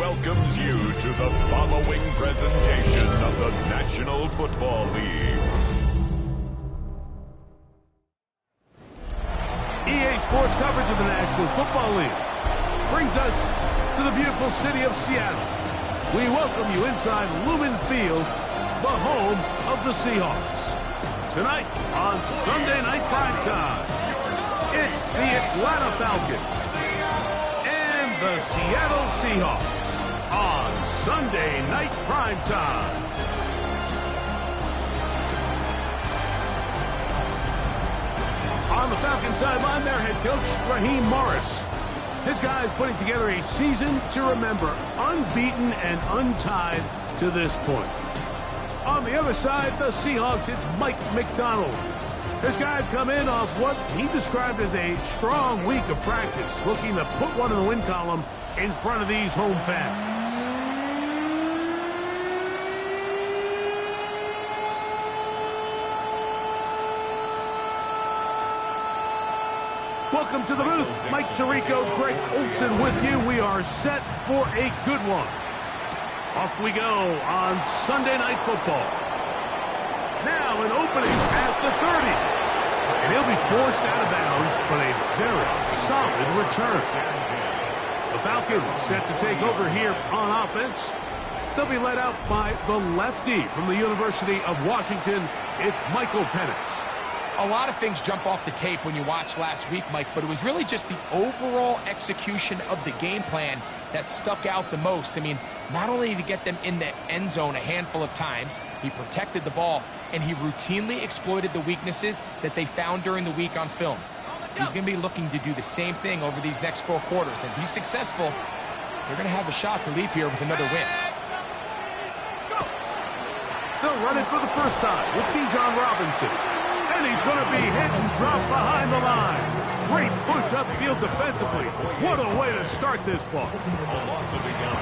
welcomes you to the following presentation of the National Football League. EA Sports coverage of the National Football League brings us to the beautiful city of Seattle. We welcome you inside Lumen Field, the home of the Seahawks. Tonight on Sunday Night Primetime, it's the Atlanta Falcons and the Seattle Seahawks on Sunday Night Primetime. On the Falcons sideline, their head coach, Raheem Morris. His guys putting together a season to remember, unbeaten and untied to this point. On the other side, the Seahawks, it's Mike McDonald. His guys come in off what he described as a strong week of practice, looking to put one in the win column in front of these home fans. Welcome to the booth. Mike Tirico, Greg Olson with you. We are set for a good one. Off we go on Sunday Night Football. Now an opening past the 30. And he'll be forced out of bounds, but a very solid return. The Falcons set to take over here on offense. They'll be led out by the lefty from the University of Washington. It's Michael Penix. A lot of things jump off the tape when you watch last week, Mike, but it was really just the overall execution of the game plan that stuck out the most. I mean, not only did he get them in the end zone a handful of times, he protected the ball, and he routinely exploited the weaknesses that they found during the week on film. He's going to be looking to do the same thing over these next 4 quarters. If he's successful, they're going to have a shot to leave here with another win. They'll run it for the first time with Bijan Robinson. And he's going to be hit and dropped behind the line. Great push upfield defensively. What a way to start this ball.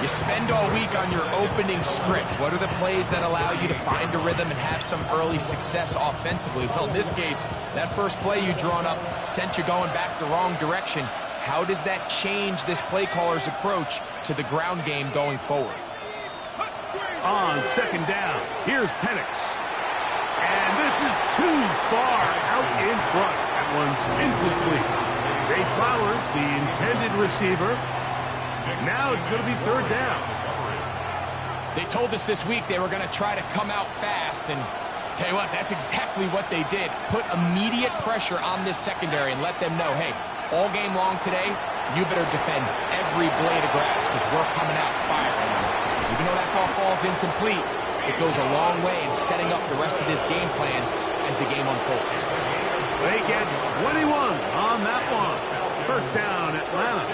You spend all week on your opening script. What are the plays that allow you to find a rhythm and have some early success offensively? Well, in this case, that first play you drawn up sent you going back the wrong direction. How does that change this play caller's approach to the ground game going forward? On second down, here's Penix. And this is too far out in front. That one's incomplete. Zay Flowers, the intended receiver. Now it's going to be third down. They told us this week they were going to try to come out fast. And tell you what, that's exactly what they did. Put immediate pressure on this secondary and let them know, hey, all game long today, you better defend every blade of grass because we're coming out firing. Even though that ball falls incomplete, it goes a long way in setting up the rest of this game plan as the game unfolds. They get 21 on that one. First down, Atlanta.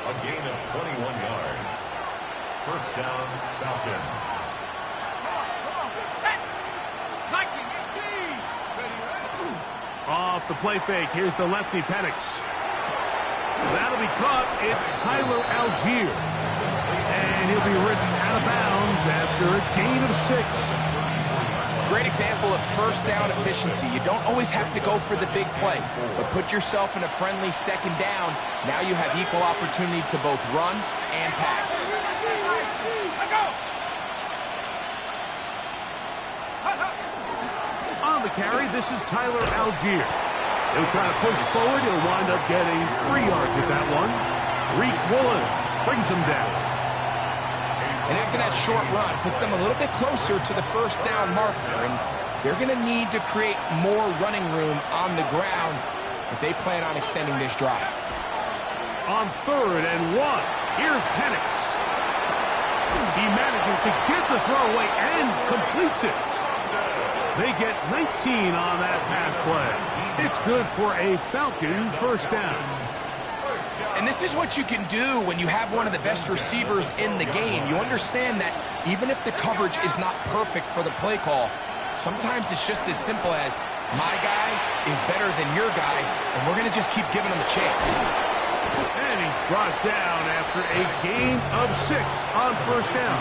A gain of 21 yards. First down, Falcons. Off the play fake, here's the lefty Penix. That'll be caught. It's Tyler Algier. And he'll be ridden out of bounds after a gain of 6. Great example of first down efficiency. You don't always have to go for the big play, but put yourself in a friendly second down. Now you have equal opportunity to both run and pass. On the carry, this is Tyler Algier. He'll try to push forward. He'll wind up getting 3 yards with that one. Tariq Woolen brings him down. And after that short run, puts them a little bit closer to the first down marker. And they're going to need to create more running room on the ground if they plan on extending this drive. On 3rd and 1, here's Penix. He manages to get the throw away and completes it. They get 19 on that pass play. It's good for a Falcon first down. And this is what you can do when you have one of the best receivers in the game. You understand that even if the coverage is not perfect for the play call, sometimes it's just as simple as my guy is better than your guy, and we're going to just keep giving him a chance. And he's brought down after a gain of 6 on first down.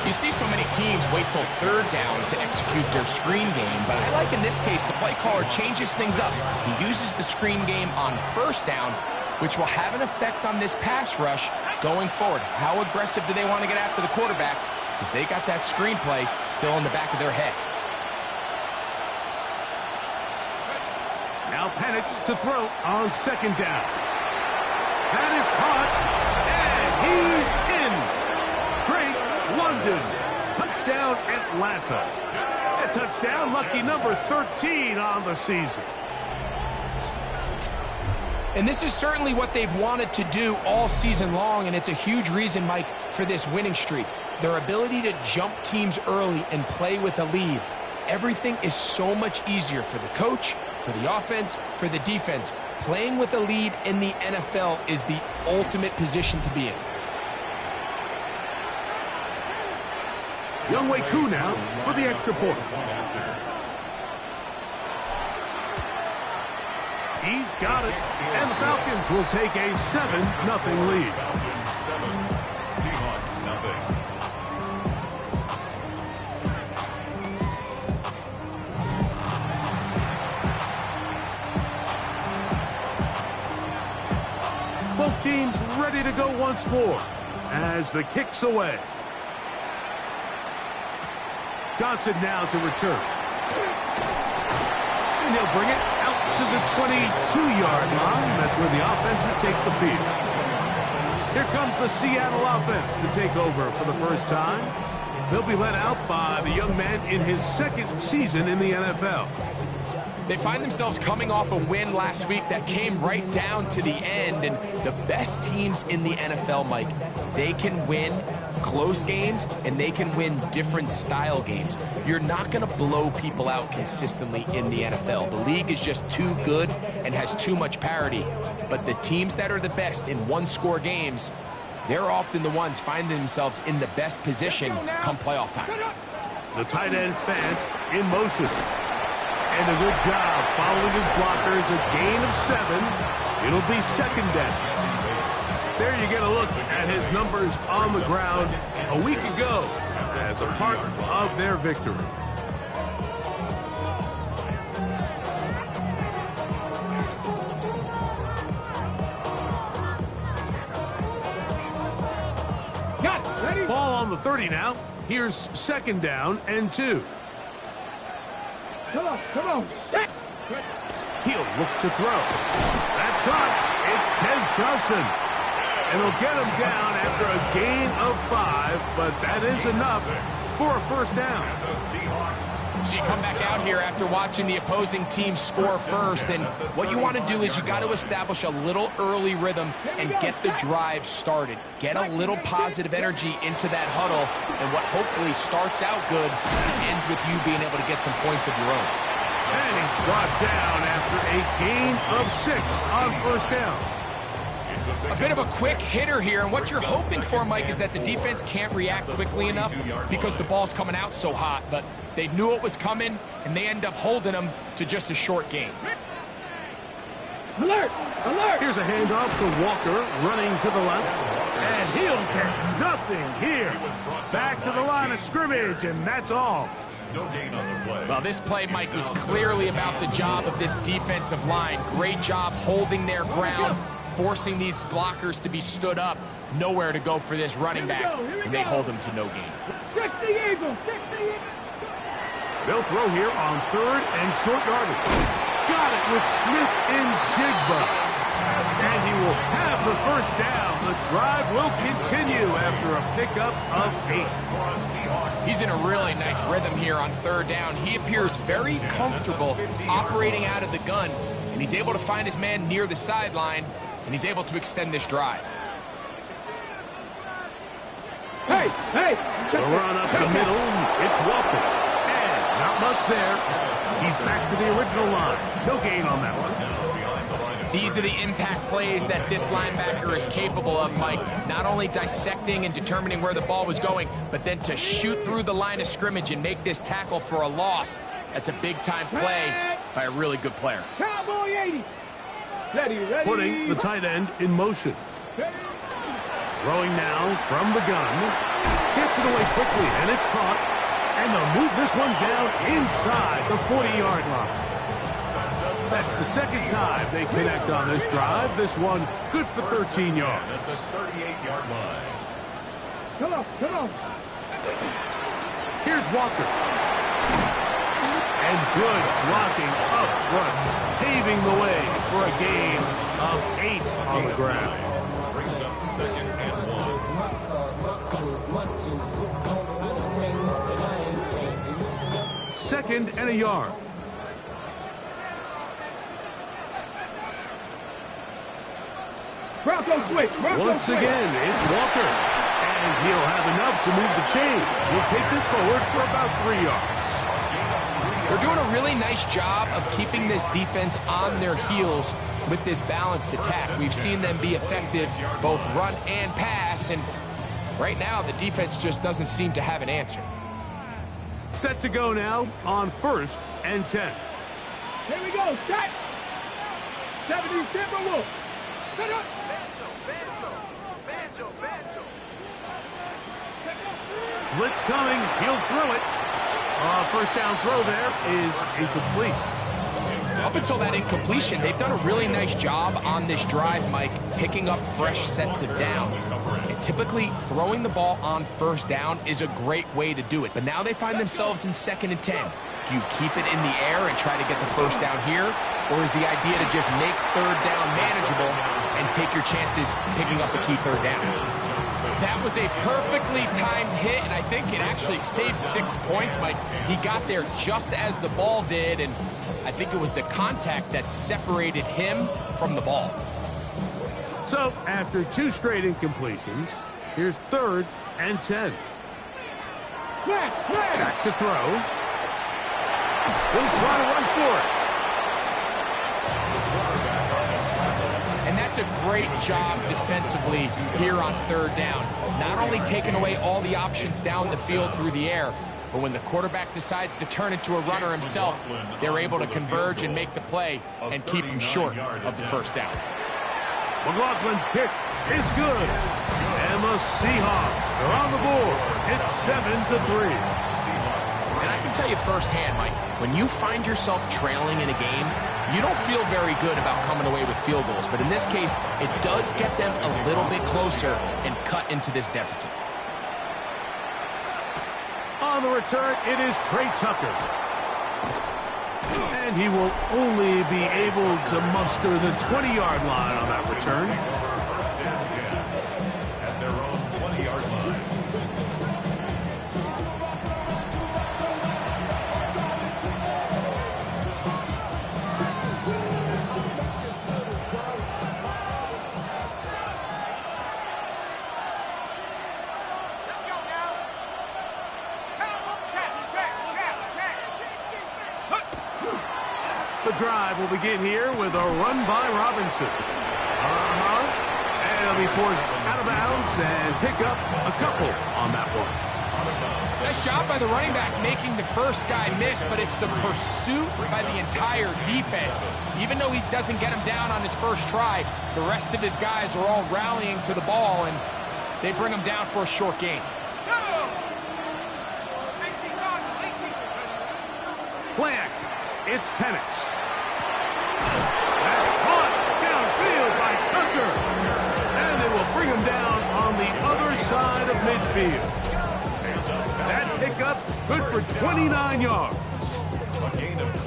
You see so many teams wait till 3rd down to execute their screen game, but I like in this case the play caller changes things up. He uses the screen game on first down which will have an effect on this pass rush going forward. How aggressive do they want to get after the quarterback? Because they got that screenplay still in the back of their head. Now Penix to throw on second down. That is caught, and he's in. Drake London, touchdown Atlanta. A touchdown, lucky number 13 on the season. And this is certainly what they've wanted to do all season long, and it's a huge reason, Mike, for this winning streak. Their ability to jump teams early and play with a lead. Everything is so much easier for the coach, for the offense, for the defense. Playing with a lead in the NFL is the ultimate position to be in. Younghoe Koo now for the extra point. He's got it, and the Falcons will take a 7-0 lead. 7, Seahawks nothing. Both teams ready to go once more as the kick's away. Johnson now to return. And he'll bring it out to the 22-yard line. That's where the offense will take the field. Here comes the Seattle offense to take over for the first time. They'll be led out by the young man in his second season in the NFL. They find themselves coming off a win last week that came right down to the end, and the best teams in the NFL, Mike, they can win close games and they can win different style games. You're not going to blow people out consistently in the NFL. The league is just too good and has too much parity. But the teams that are the best in one-score games, they're often the ones finding themselves in the best position come playoff time. The tight end Fant in motion. And a good job following his blockers. A gain of 7. It'll be second down. There you get a look at his numbers on the ground a week ago as a part of their victory. Ball on the 30 now. Here's second down and 2. Come on. He'll look to throw. That's caught. It's Tez Johnson. And they'll get him down after a gain of 5, but that is enough for a first down. So you come back out here after watching the opposing team score first, and what you want to do is you got to establish a little early rhythm and get the drive started. Get a little positive energy into that huddle, and what hopefully starts out good ends with you being able to get some points of your own. And he's brought down after a gain of 6 on first down. A bit of a quick hitter here, and what you're hoping for, Mike, is that the defense can't react quickly enough because the ball's coming out so hot, but they knew it was coming, and they end up holding them to just a short gain. Alert! Here's a handoff to Walker, running to the left, and he'll get nothing here. Back to the line of scrimmage, and that's all. No gain on the play. Well, this play, Mike, was clearly about the job of this defensive line. Great job holding their ground, forcing these blockers to be stood up. Nowhere to go for this running back, and they hold him to no gain. Fix the eagle! They'll throw here on 3rd and short yardage. Got it with Smith in Jigba. And he will have the first down. The drive will continue after a pickup of 8. He's in a really nice rhythm here on 3rd down. He appears very comfortable operating out of the gun, and he's able to find his man near the sideline, and he's able to extend this drive. Hey! The run up the middle. It's Walker. And not much there. He's back to the original line. No gain on that one. These are the impact plays that this linebacker is capable of, Mike. Not only dissecting and determining where the ball was going, but then to shoot through the line of scrimmage and make this tackle for a loss. That's a big-time play by a really good player. Cowboy 80! Ready. Putting the tight end in motion. Throwing now from the gun. Gets it away quickly, and it's caught. And they'll move this one down inside the 40-yard line. That's the second time they connect on this drive. This one good for 13 yards. At the 38-yard line. Come on, come on. Here's Walker. And good blocking up front, paving the way for a gain of 8 on the ground. Brings up 2nd and 1. Second and a yard. Bronco switch. Bronco Once switch. again, it's Walker. And he'll have enough to move the chains. He'll take this forward for about 3 yards. They're doing a really nice job of keeping this defense on their heels with this balanced attack. We've seen them be effective both run and pass, and right now the defense just doesn't seem to have an answer. Set to go now on 1st and 10. Here we go. Set. 70 Timberwolves. Set up. Blitz coming. He'll throw it. First down throw there is incomplete. Up until that incompletion, they've done a really nice job on this drive, Mike, picking up fresh sets of downs. And typically, throwing the ball on 1st down is a great way to do it. But now they find themselves in 2nd and 10. Do you keep it in the air and try to get the 1st down here? Or is the idea to just make 3rd down manageable and take your chances picking up the key 3rd down? That was a perfectly timed hit, and I think it actually saved 6 points, Mike. He got there just as the ball did, and I think it was the contact that separated him from the ball. So, after 2 straight incompletions, here's 3rd and 10. Back to throw. He'll try to run for it. And that's a great job defensively here on 3rd down. Not only taking away all the options down the field through the air, but when the quarterback decides to turn into a runner himself, they're able to converge and make the play and keep him short of the 1st down. McLaughlin's kick is good. And the Seahawks are on the board. It's 7-3. And I can tell you firsthand, Mike, when you find yourself trailing in a game, you don't feel very good about coming away with field goals. But in this case, it does get them a little bit closer and cut into this deficit. On the return, it is Trey Tucker. And he will only be able to muster the 20-yard line on that return. First and 10 at their own 20-yard line. The drive will begin here with a run by Robinson. And he'll be forced out of bounds and pick up a couple on that one. Nice job by the running back making the first guy miss, but it's the pursuit by the entire defense. Even though he doesn't get him down on his first try, the rest of his guys are all rallying to the ball, and they bring him down for a short gain. Play action. It's Penix. That's caught downfield by Tucker. And they will bring him down on the other side of midfield. That pickup good for 29 yards.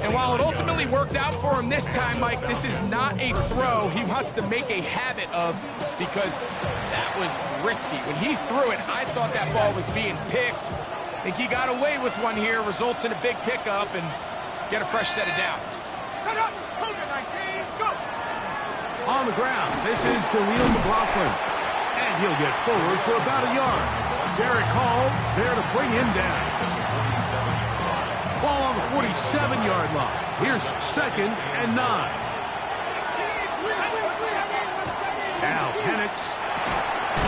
And while it ultimately worked out for him this time, Mike, this is not a throw he wants to make a habit of, because that was risky. When he threw it, I thought that ball was being picked. I think he got away with one here, results in a big pickup, and get a fresh set of downs. Set up. Hold it, 19. Go. On the ground, this is Jaleel McLaughlin. And he'll get forward for about a yard. Derek Hall there to bring him down. Ball on the 47-yard line. Here's 2nd and 9. Now Penix.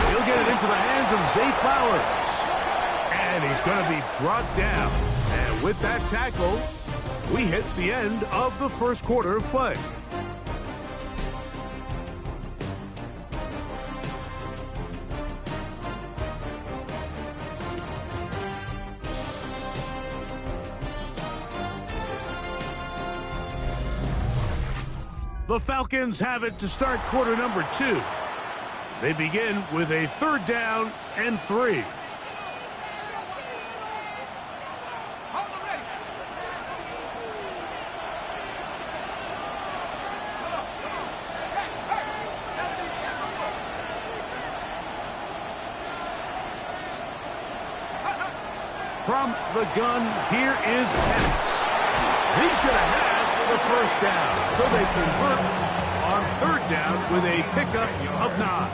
He'll get it into the hands of Zay Flowers. And he's going to be brought down. And with that tackle, we hit the end of the first quarter of play. The Falcons have it to start quarter number 2. They begin with a 3rd down and 3. From the gun, here is Penix. He's going to have the 1st down. So they convert on 3rd down with a pickup of 9.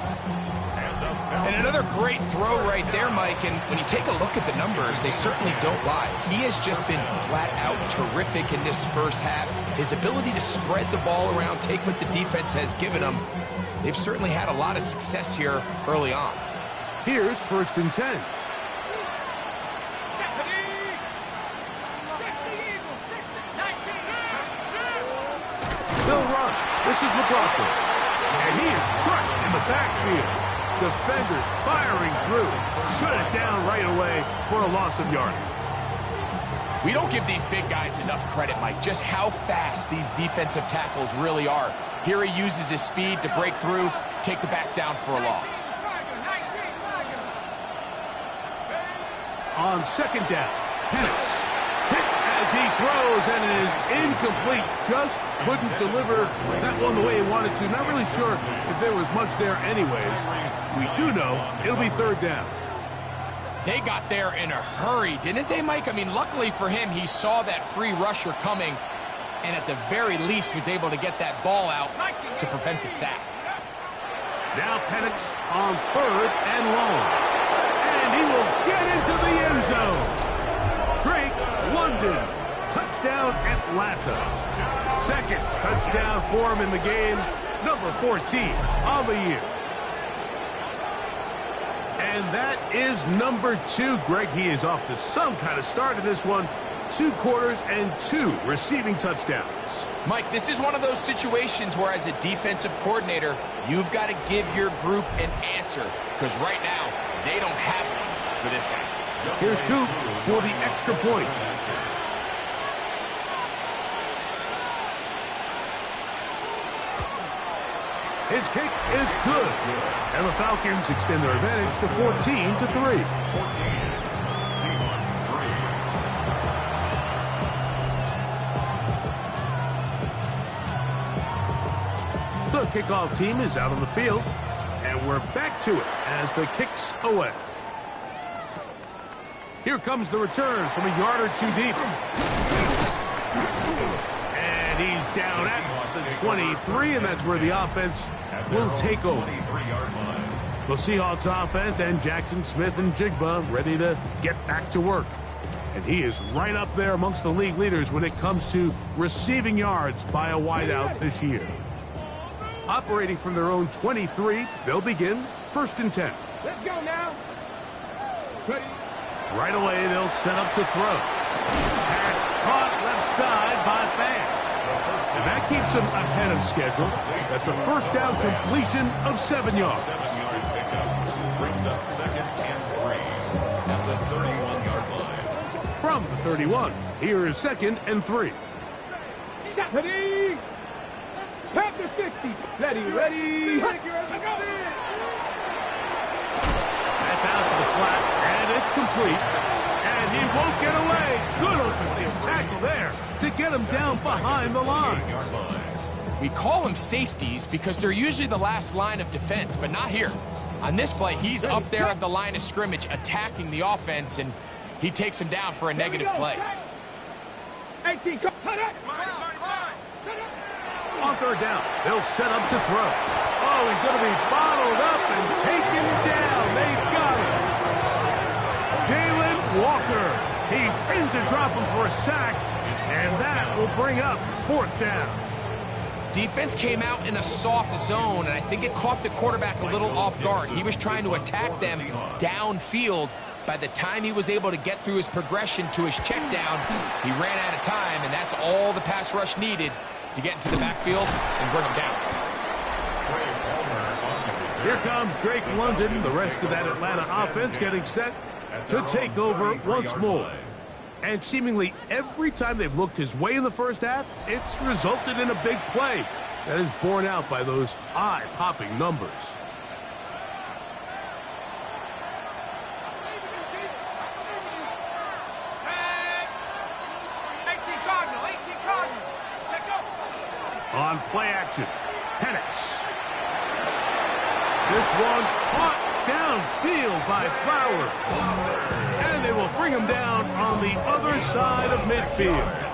And another great throw right there, Mike. And when you take a look at the numbers, they certainly don't lie. He has just been flat out terrific in this first half. His ability to spread the ball around, take what the defense has given him. They've certainly had a lot of success here early on. Here's 1st and 10. They'll run. This is McLaughlin. And he is crushed in the backfield. Defenders firing through. Shut it down right away for a loss of yardage. We don't give these big guys enough credit, Mike, just how fast these defensive tackles really are. Here he uses his speed to break through, take the back down for a loss. On 2nd down, Penix. Hit as he throws, and it is incomplete. Just couldn't deliver that one the way he wanted to. Not really sure if there was much there anyways. We do know it'll be 3rd down. They got there in a hurry, didn't they, Mike? I mean, luckily for him, he saw that free rusher coming, and at the very least was able to get that ball out to prevent the sack. Now Penix on 3rd and long. And he will get into the end zone. Drake London, touchdown Atlanta. 2nd touchdown for him in the game, number 14 on the year. And that is number 2, Greg. He is off to some kind of start in this one. 2 quarters and 2 receiving touchdowns. Mike, this is one of those situations where as a defensive coordinator, you've got to give your group an answer. Because right now, they don't have it for this guy. Here's Coop for the extra point. His kick is good. And the Falcons extend their advantage to 14-3. Seahawks 3. The kickoff team is out on the field. And we're back to it as the kick's away. Here comes the return from a yard or 2 deep. And he's down at the 23, and that's where the offense will take over. The Seahawks offense and Jackson Smith and Jigba ready to get back to work. And he is right up there amongst the league leaders when it comes to receiving yards by a wideout this year. Operating from their own 23, they'll begin 1st and 10. Let's go now. Ready. Right away, they'll set up to throw. Pass caught left side by Fant. And that keeps him ahead of schedule. That's a 1st down completion of 7 yards. 7-yard pickup brings up 2nd and 3 at the 31-yard line. From the 31, here is 2nd and 3. Ready. Tap the 60. Ready. That's out to the flat, and it's complete. And he won't get away. Good offensive tackle there to get him down behind the line. We call them safeties because they're usually the last line of defense, but not here. On this play, he's up there at the line of scrimmage attacking the offense, and he takes him down for a negative play. On 3rd down, they'll set up to throw. Oh, he's going to be bottled up and taken down. They've got him. Jalen Walker. He's in to drop him for a sack, and that will bring up 4th down. Defense came out in a soft zone, and I think it caught the quarterback a little off guard. He was trying to attack them downfield. By the time he was able to get through his progression to his check down, he ran out of time, and that's all the pass rush needed to get into the backfield and bring him down. Here comes Drake London. The rest of that Atlanta offense getting set to take over once more. And seemingly every time they've looked his way in the first half, it's resulted in a big play. That is borne out by those eye-popping numbers. On play action, Penix. This one caught downfield by Flowers. And they will bring him down on the other side of midfield.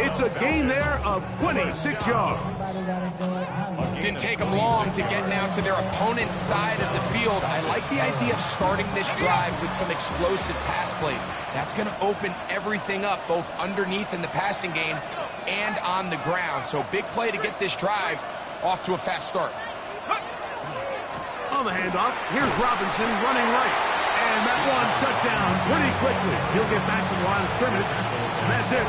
It's a gain there of 26 yards. Didn't take them long to get now to their opponent's side of the field. I like the idea of starting this drive with some explosive pass plays. That's going to open everything up, both underneath in the passing game and on the ground. So big play to get this drive off to a fast start. On the handoff, here's Robinson running right. And that one shut down pretty quickly. He'll get back to the line of scrimmage. And that's it.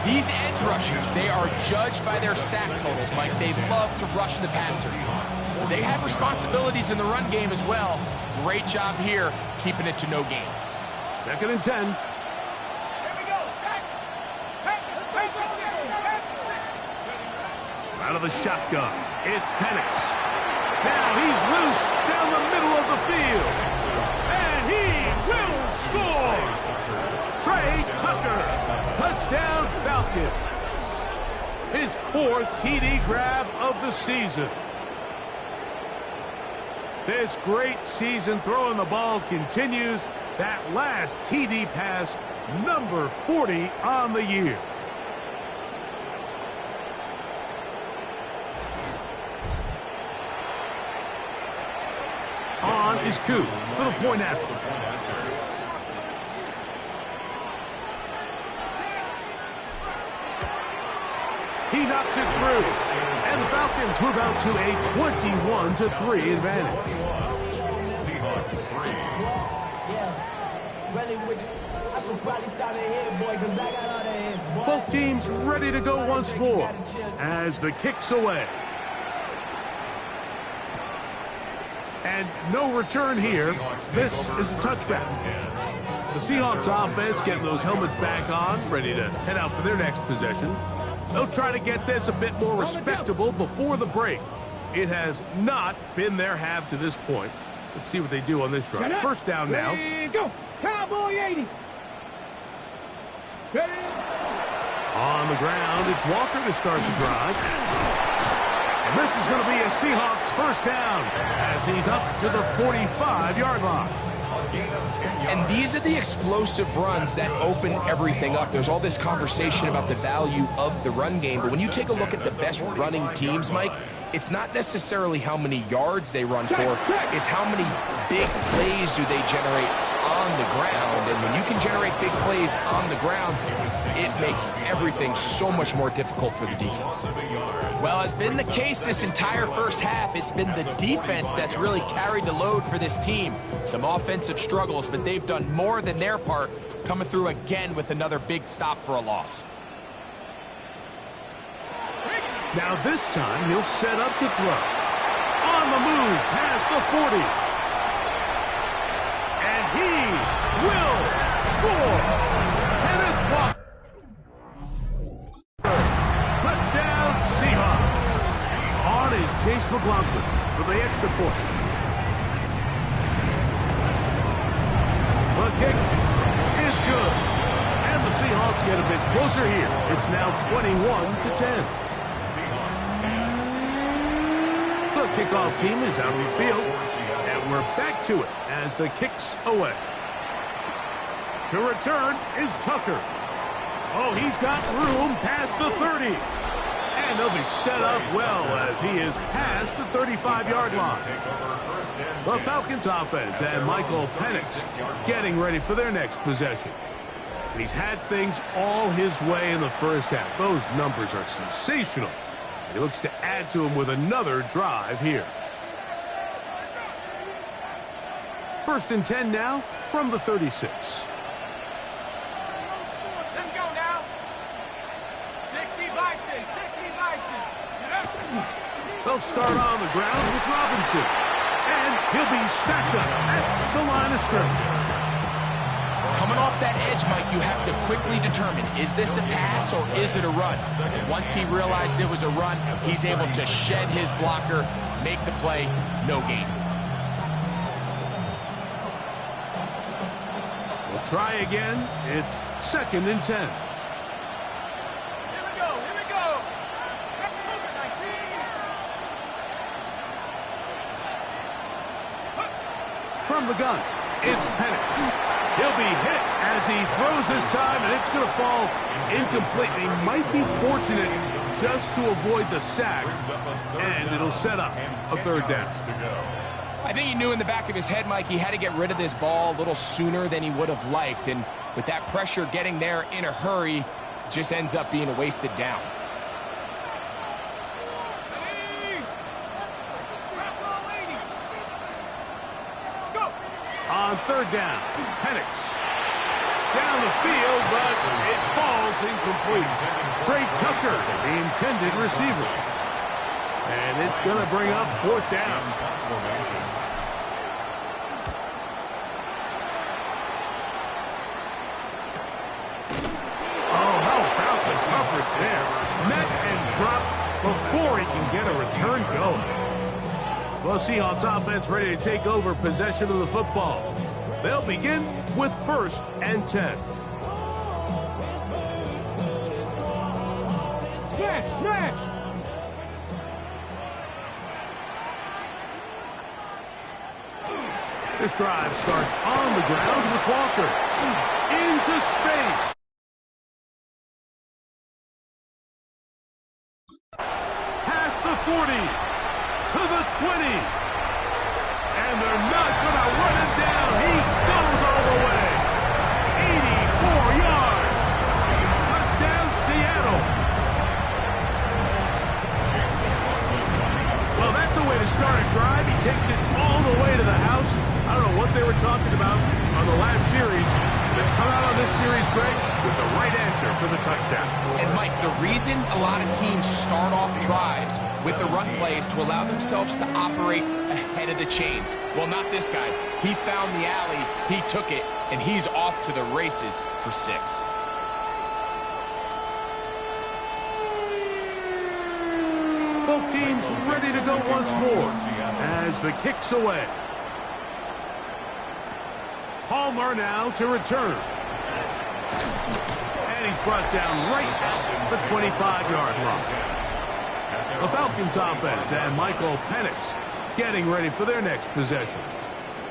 These edge rushers, they are judged by their sack totals, Mike. They love to rush the passer. But they have responsibilities in the run game as well. Great job here, keeping it to no gain. 2nd and 10. Out of the shotgun, it's Penix. Now he's loose down the middle of the field. And he will score! Trey Tucker, touchdown Falcons. His 4th TD grab of the season. This great season throwing the ball continues. That last TD pass, number 40 on the year. On is Koo for the point after. He knocks it through. And the Falcons move out to a 21-3 advantage. Seahawks 3. Both teams ready to go once more as the kick's away. And no return here. This is a touchback. The Seahawks offense getting those helmets back on, ready to head out for their next possession. They'll try to get this a bit more respectable before the break. It has not been their half to this point. Let's see what they do on this drive. First down now. Go. Cowboy 80. On the ground, it's Walker to start the drive. And this is going to be a Seahawks first down as he's up to the 45-yard line. And these are the explosive runs that open everything up. There's all this conversation about the value of the run game, but when you take a look at the best running teams, Mike, it's not necessarily how many yards they run for, it's how many big plays do they generate on the ground. And when you can generate big plays on the ground, it makes everything so much more difficult for the defense. Well, it's been the case this entire first half. It's been the defense that's really carried the load for this team. Some offensive struggles, but they've done more than their part, coming through again with another big stop for a loss. Now this time he'll set up to throw. On the move past the 40. And he will score. Kenneth Walker. Touchdown Seahawks. On is Chase McLaughlin for the extra point. The kick is good. And the Seahawks get a bit closer here. It's now 21-10. The kickoff team is out on the field, and we're back to it as the kick's away. To return is Tucker. Oh, he's got room past the 30. And they'll be set up well as he is past the 35-yard line. The Falcons offense and Michael Penix getting ready for their next possession. And he's had things all his way in the first half. Those numbers are sensational. He looks to add to him with another drive here. 1st and 10 now from the 36. Let's go now. 60 Bison, 60 Bison. They'll start on the ground with Robinson. And he'll be stacked up at the line of scrimmage. Coming off that edge, Mike, you have to quickly determine, is this a pass or is it a run? And once he realized it was a run, he's able to shed his blocker, make the play, no gain. We'll try again. It's 2nd and 10. Here we go. Here we go. Number 19. From the gun, it's Penix. He'll be hit as he throws this time, and it's going to fall incomplete. He might be fortunate just to avoid the sack, and it'll set up a 3rd down. I think he knew in the back of his head, Mike, he had to get rid of this ball a little sooner than he would have liked, and with that pressure getting there in a hurry, it just ends up being a wasted down. On 3rd down, Penix. Down the field, but it falls incomplete. Trey Tucker, the intended receiver. And it's going to bring up 4th down. Oh, how about the toughest there? Met and dropped before he can get a return going. Well, Seahawks offense ready to take over possession of the football. They'll begin with 1st and 10. Smash! This drive starts on the ground with Walker. Into space. Past the 40. To the 20. And they're not going to run him down. He goes all the way. 84 yards. Touchdown, Seattle. Well, that's a way to start a drive. He takes it all the way to the house. I don't know what they were talking about on the last series. They've come out on this series, Greg, with the right answer for the touchdown. And, Mike, the reason a lot of teams start off drives with the run plays to allow themselves to operate ahead of the chains. Well, not this guy. He found the alley, he took it, and he's off to the races for 6. Both teams ready to go once more as the kick's away. Palmer now to return. And he's brought down right at the 25-yard line. The Falcons offense and Michael Penix getting ready for their next possession.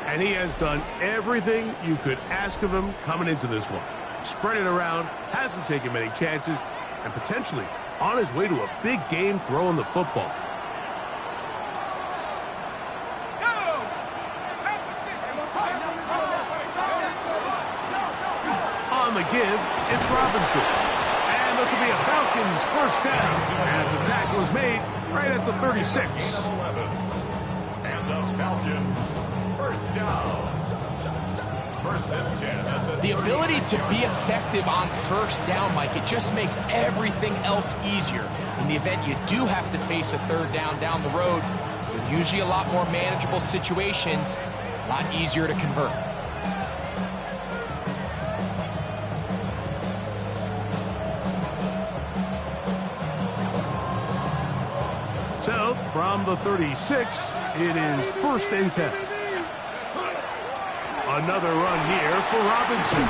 And he has done everything you could ask of him coming into this one. Spread it around, hasn't taken many chances, and potentially on his way to a big game throwing the football. On the give, it's Robinson. And this will be a Falcons 1st down as the tackle is made right at the 36. And the Falcons, 1st down. 1st and 10. The ability to be effective on 1st down, Mike, it just makes everything else easier. In the event you do have to face a 3rd down the road, they're usually a lot more manageable situations, a lot easier to convert. So, from the 36, it is 1st and 10. Another run here for Robinson.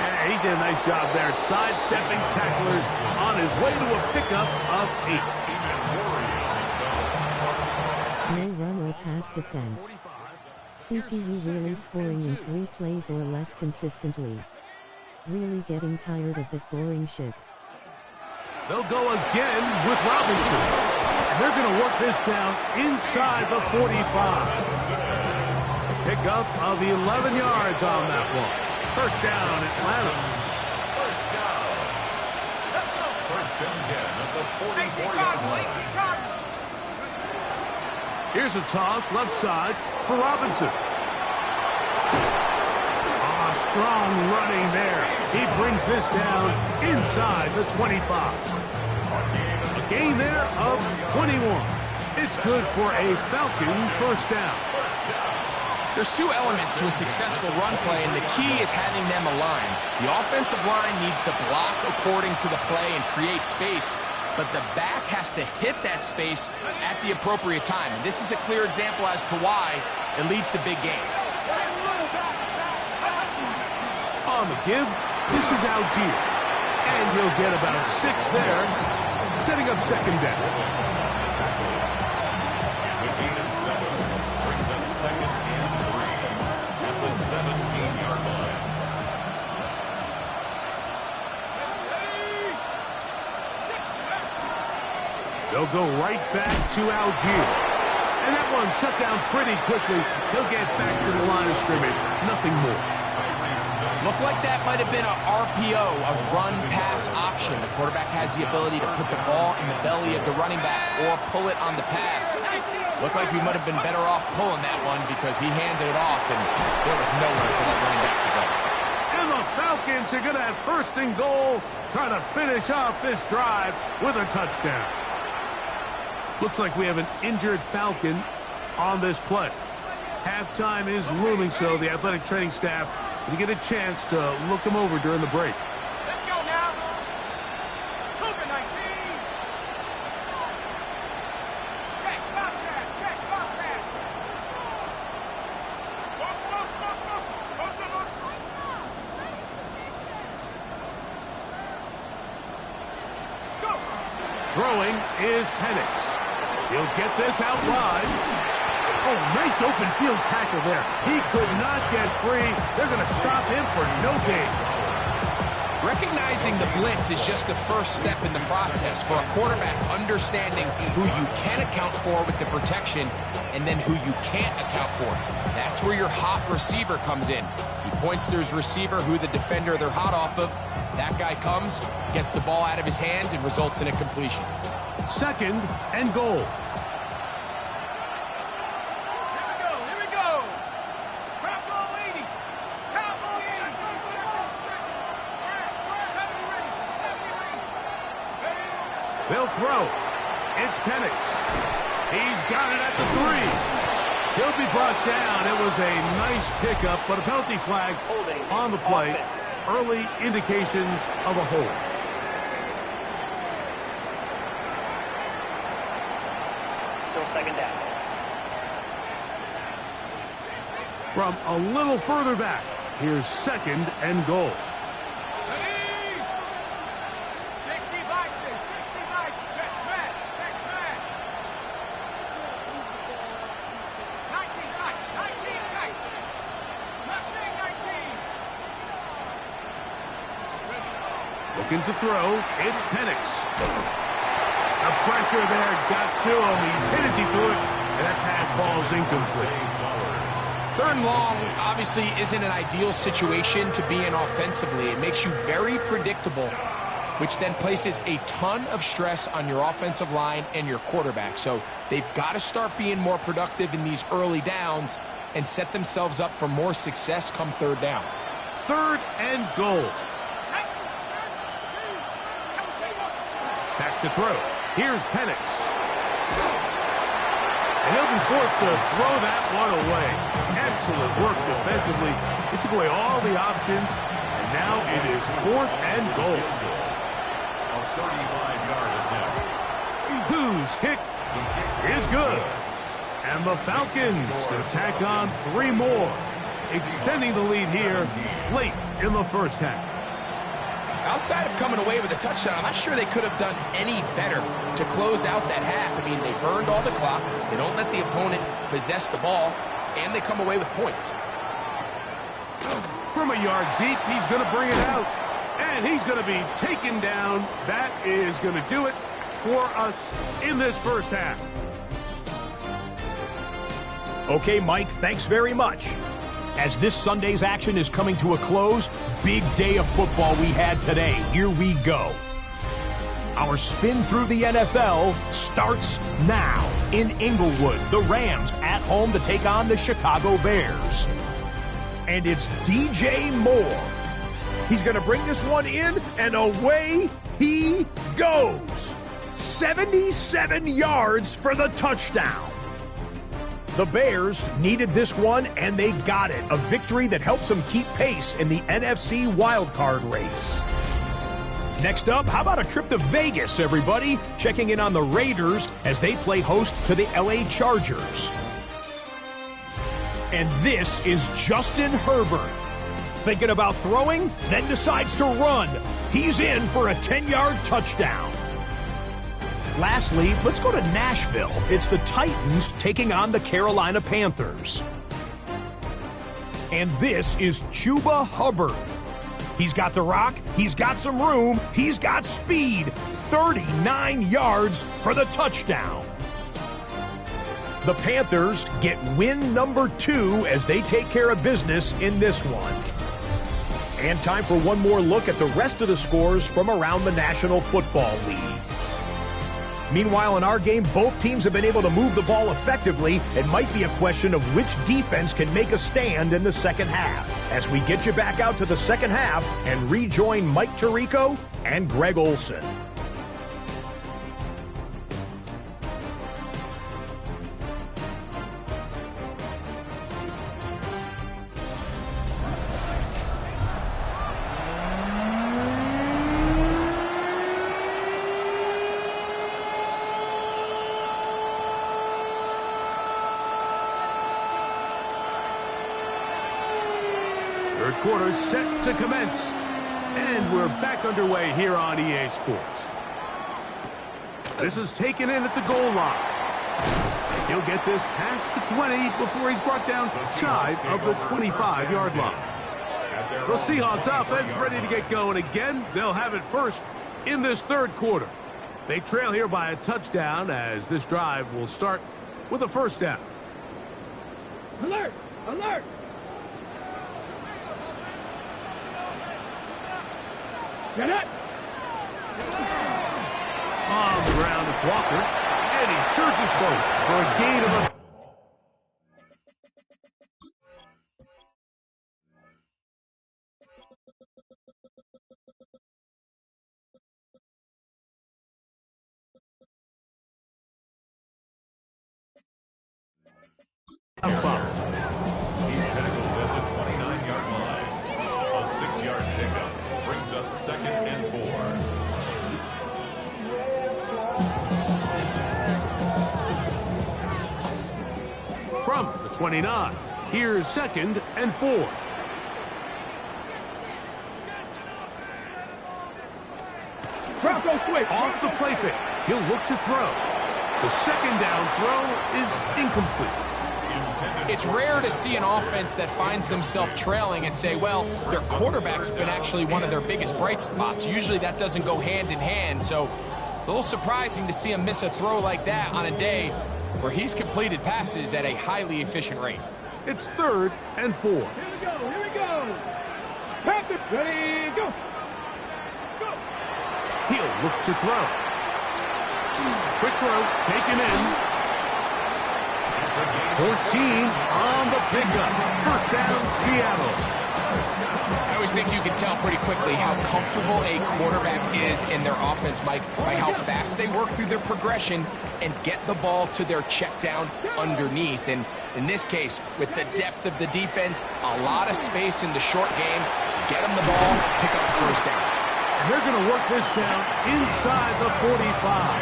And he did a nice job there, sidestepping tacklers on his way to a pickup of 8. No run or pass defense. CPU really scoring in 3 plays or less consistently. Really getting tired of that boring shit. They'll go again with Robinson. And they're going to work this down inside the 45. Pickup of 11 yards on that one. 1st down, Atlanta. 1st down. 1st and 10 at the 44-yard line. Here's a toss left side for Robinson. Strong running there. He brings this down inside the 25. A gain there of 21. It's good for a Falcon 1st down. There's two elements to a successful run play, and the key is having them aligned. The offensive line needs to block according to the play and create space, but the back has to hit that space at the appropriate time. And this is a clear example as to why it leads to big gains. On the give, this is Algier. And he'll get about 6 there, setting up second down. It's a gain of 7. Brings up second and 3 at the 17-yard line. They'll go right back to Algier. And that one shut down pretty quickly. He'll get back to the line of scrimmage. Nothing more. Looked like that might have been a RPO, a run-pass option. The quarterback has the ability to put the ball in the belly of the running back or pull it on the pass. Looked like we might have been better off pulling that one because he handed it off, and there was nowhere for that running back to go. And the Falcons are going to have first and goal, trying to finish off this drive with a touchdown. Looks like we have an injured Falcon on this play. Halftime is looming, so the athletic training staff to get a chance to look him over during the break. Let's go now. Cougar 19. Check, Bobcat. Check, Bobcat. Go. Throwing is Penix. He'll get this out wide. Oh, nice open field tackle there. He could not get free. They're going to stop him for no gain. Recognizing the blitz is just the first step in the process for a quarterback, understanding who you can account for with the protection and then who you can't account for. That's where your hot receiver comes in. He points to his receiver, who the defender they're hot off of. That guy comes, gets the ball out of his hand, and results in a completion. Second and goal. They'll throw. It's Penix. He's got it at the 3. He'll be brought down. It was a nice pickup, but a penalty flag on the play. Early indications of a hold. Still second down. From a little further back, here's second and goal. Looking to throw, it's Penix. The pressure there got to him. He's hit as he threw it, and that pass falls incomplete. Third and long obviously isn't an ideal situation to be in offensively. It makes you very predictable, which then places a ton of stress on your offensive line and your quarterback. So they've got to start being more productive in these early downs and set themselves up for more success come third down. Third and goal. Back to throw. Here's Penix. And he'll be forced to throw that one away. Excellent work defensively. It took away all the options, and now it is fourth and goal. A 35-yard attempt. Whose kick is good. And the Falcons will tack on 3 more, extending the lead here late in the first half. Outside of coming away with a touchdown, I'm not sure they could have done any better to close out that half. I mean, they burned all the clock. They don't let the opponent possess the ball, and they come away with points. From a yard deep, he's going to bring it out, and he's going to be taken down. That is going to do it for us in this first half. Okay, Mike, thanks very much. As this Sunday's action is coming to a close, big day of football we had today. Here we go. Our spin through the NFL starts now. In Inglewood, the Rams at home to take on the Chicago Bears. And it's DJ Moore. He's going to bring this one in, and away he goes. 77 yards for the touchdown. The Bears needed this one, and they got it. A victory that helps them keep pace in the NFC wildcard race. Next up, how about a trip to Vegas, everybody? Checking in on the Raiders as they play host to the LA Chargers. And this is Justin Herbert. Thinking about throwing, then decides to run. He's in for a 10-yard touchdown. Lastly, let's go to Nashville. It's the Titans taking on the Carolina Panthers. And this is Chuba Hubbard. He's got the rock, he's got some room, he's got speed. 39 yards for the touchdown. The Panthers get win number 2 as they take care of business in this one. And time for one more look at the rest of the scores from around the National Football League. Meanwhile, in our game, both teams have been able to move the ball effectively. It might be a question of which defense can make a stand in the second half. As we get you back out to the second half and rejoin Mike Tirico and Greg Olson. Third quarter set to commence. And we're back underway here on EA Sports. This is taken in at the goal line. He'll get this past the 20 before he's brought down shy of the 25-yard line. The Seahawks offense ready to get going again. They'll have it first in this third quarter. They trail here by a touchdown as this drive will start with a first down. Alert! Alert! Get it! On the ground, it's Walker, and he surges forward for a gain of a... He's tackled at the 29-yard line. A 6-yard pickup brings up 2nd and 4. From the 29, here's 2nd and 4. Bronco switch! Off the play fake, he'll look to throw. The second down throw is incomplete. It's rare to see an offense that finds themselves trailing and say, well, their quarterback's been actually one of their biggest bright spots. Usually that doesn't go hand in hand, so it's a little surprising to see him miss a throw like that on a day where he's completed passes at a highly efficient rate. It's 3rd and 4. Here we go! Here we go! Panthers, ready, go! Go! He'll look to throw. Quick throw, taken in. 14 on the pickup. First down, Seattle. I always think you can tell pretty quickly how comfortable a quarterback is in their offense, Mike, by how fast they work through their progression and get the ball to their check down underneath. And in this case, with the depth of the defense, a lot of space in the short game, get them the ball, pick up the first down. And they're going to work this down inside the 45.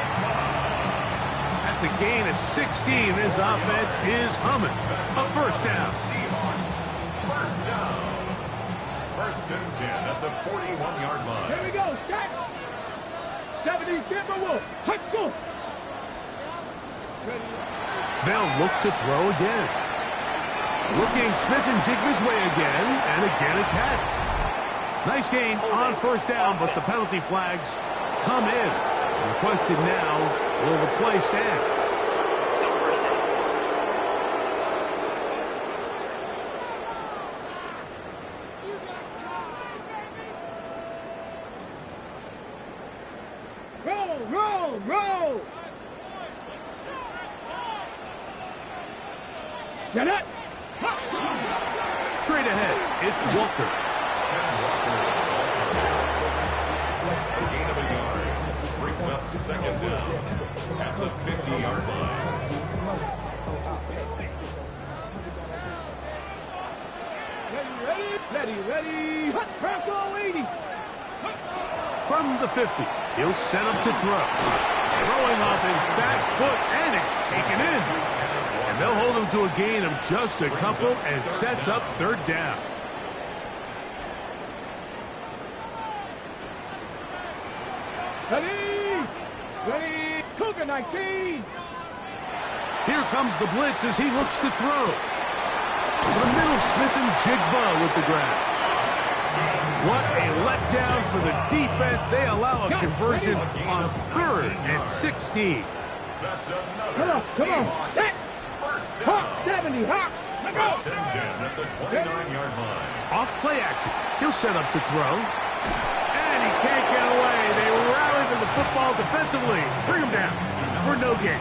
That's a gain of 16. This offense is humming. A first down. First down. 1st and 10 at the 41-yard line. Here we go! Shot! 70 Timberwolves! Let's go! They'll look to throw again. Looking Smith and Jigba's way again, and again a catch. Nice gain on first down, but the penalty flags come in. And the question now, will the play stand? Roll! Roll! Roll! Get it! Straight ahead, it's Walker. A gain of a yard brings up 2nd down at the 50-yard line. Ready. Hut, press all 80. From the 50, he'll set up to throw. Throwing off his back foot, and it's taken in. And they'll hold him to a gain of just a couple and sets up third down. Ready. Cougar 19. Here comes the blitz as he looks to throw. To the middle, Smith and Jigba with the grab. What a letdown for the defense. They allow a conversion on 3rd and 16. That's Come another on. Seahawks. First down. Hawk 70, Hawks. Let's go. First and 10 at the 29-yard line. Off play action. He'll set up to throw. And he can't get away. They rally to the football defensively. Bring him down for no gain.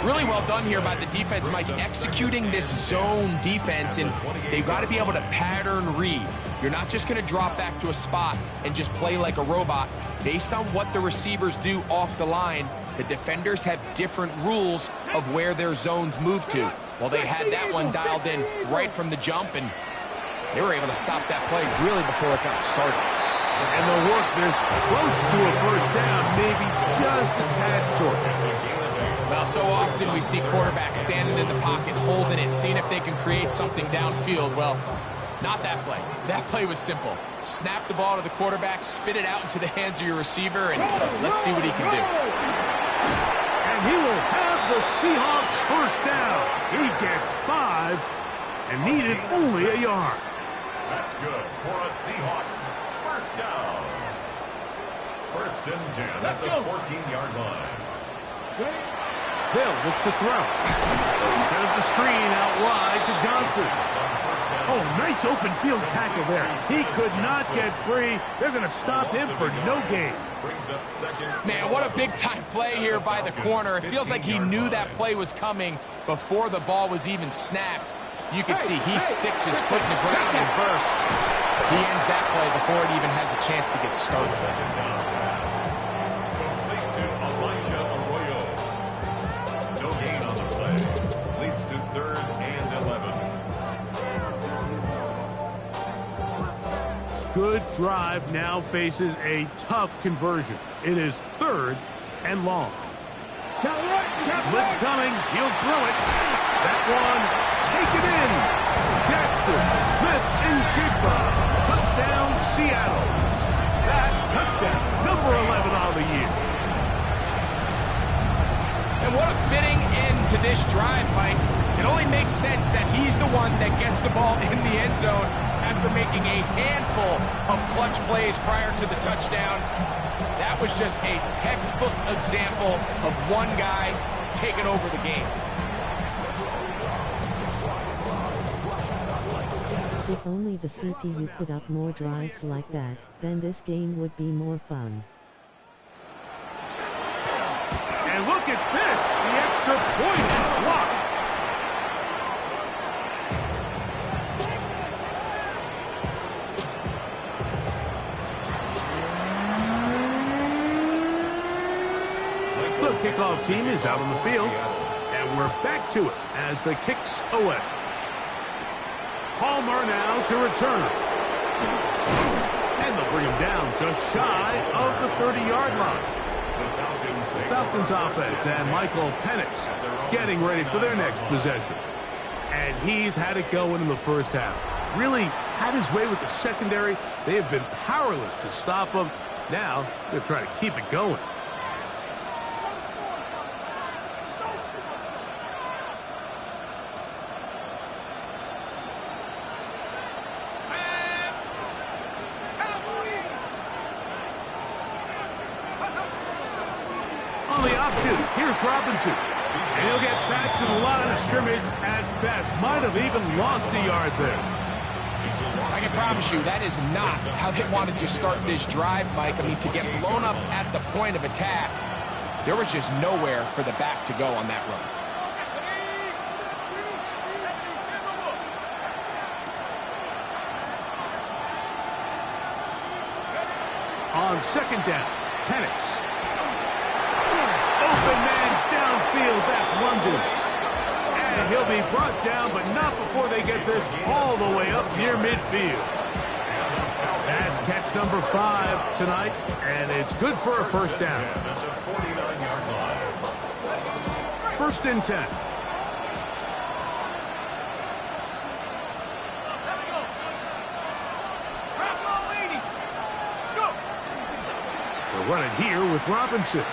Really well done here by the defense, Mike, executing this zone defense, and they've got to be able to pattern read. You're not just going to drop back to a spot and just play like a robot. Based on what the receivers do off the line, the defenders have different rules of where their zones move to. Well, they had that one dialed in right from the jump, and they were able to stop that play really before it got started. And they'll work this close to a first down, maybe just a tad short. Well, so often we see quarterbacks standing in the pocket, holding it, seeing if they can create something downfield. Well, not that play. That play was simple. Snap the ball to the quarterback, spit it out into the hands of your receiver, and let's see what he can do. And he will have the Seahawks first down. He gets 5 and needed only a yard. That's good for a Seahawks first down. First and 10 at the 14-yard line. They'll look to throw. They'll set up the screen out wide to Johnson. Oh, nice open field tackle there. He could not get free. They're going to stop him for no gain. Man, what a big-time play here by the corner. It feels like he knew that play was coming before the ball was even snapped. You can see he sticks his foot in the ground and bursts. He ends that play before it even has a chance to get started. Good drive now faces a tough conversion. It is 3rd and long. Blitz coming. He'll throw it. That one taken in. Jackson, Smith, and Jigba. Touchdown, Seattle. That touchdown, number 11 on the year. And what a fitting end to this drive, Mike. It only makes sense that he's the one that gets the ball in the end zone after making a handful of clutch plays prior to the touchdown. That was just a textbook example of one guy taking over the game. If only the CPU put up more drives like that, then this game would be more fun. And look at this, the extra point is blocked. The kickoff team is out on the field, and we're back to it as the kick's away. Palmer now to return. And they'll bring him down just shy of the 30-yard line. The Falcons offense and Michael Penix getting ready for their next possession. And he's had it going in the first half. Really had his way with the secondary. They have been powerless to stop him. Now they're trying to keep it going. On the option, here's Robinson. And he'll get back to the line of scrimmage at best. Might have even lost a yard there. I can promise you that is not how they wanted to start this drive, Mike. I mean, to get blown up at the point of attack, there was just nowhere for the back to go on that run. On second down, Penix. Open man downfield, that's London. And And he'll be brought down, but not before they get this all the way up near midfield. That's catch number 5 tonight, and it's good for a first down. First and 10. They'll run it here with Robinson.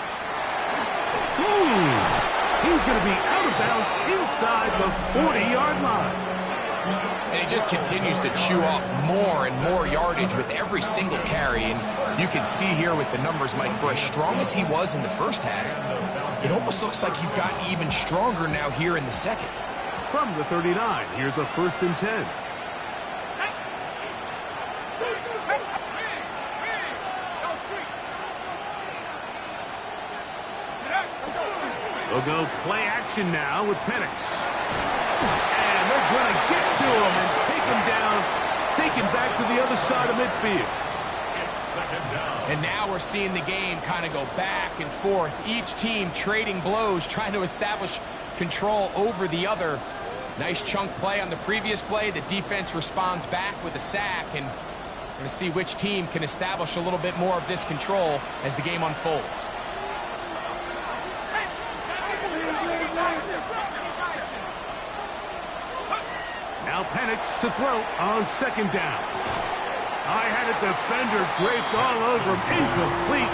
He's going to be out of bounds inside the 40-yard line. And he just continues to chew off more and more yardage with every single carry. And you can see here with the numbers, Mike, for as strong as he was in the first half, it almost looks like he's gotten even stronger now here in the second. From the 39, here's a first and 10. They'll go play action now with Penix. And they're going to get to him and take him down, take him back to the other side of midfield. It's second down. And now we're seeing the game kind of go back and forth. Each team trading blows, trying to establish control over the other. Nice chunk play on the previous play. The defense responds back with a sack, and we're going to see which team can establish a little bit more of this control as the game unfolds. Now Penix to throw on second down. I had a defender draped all over him. Incomplete.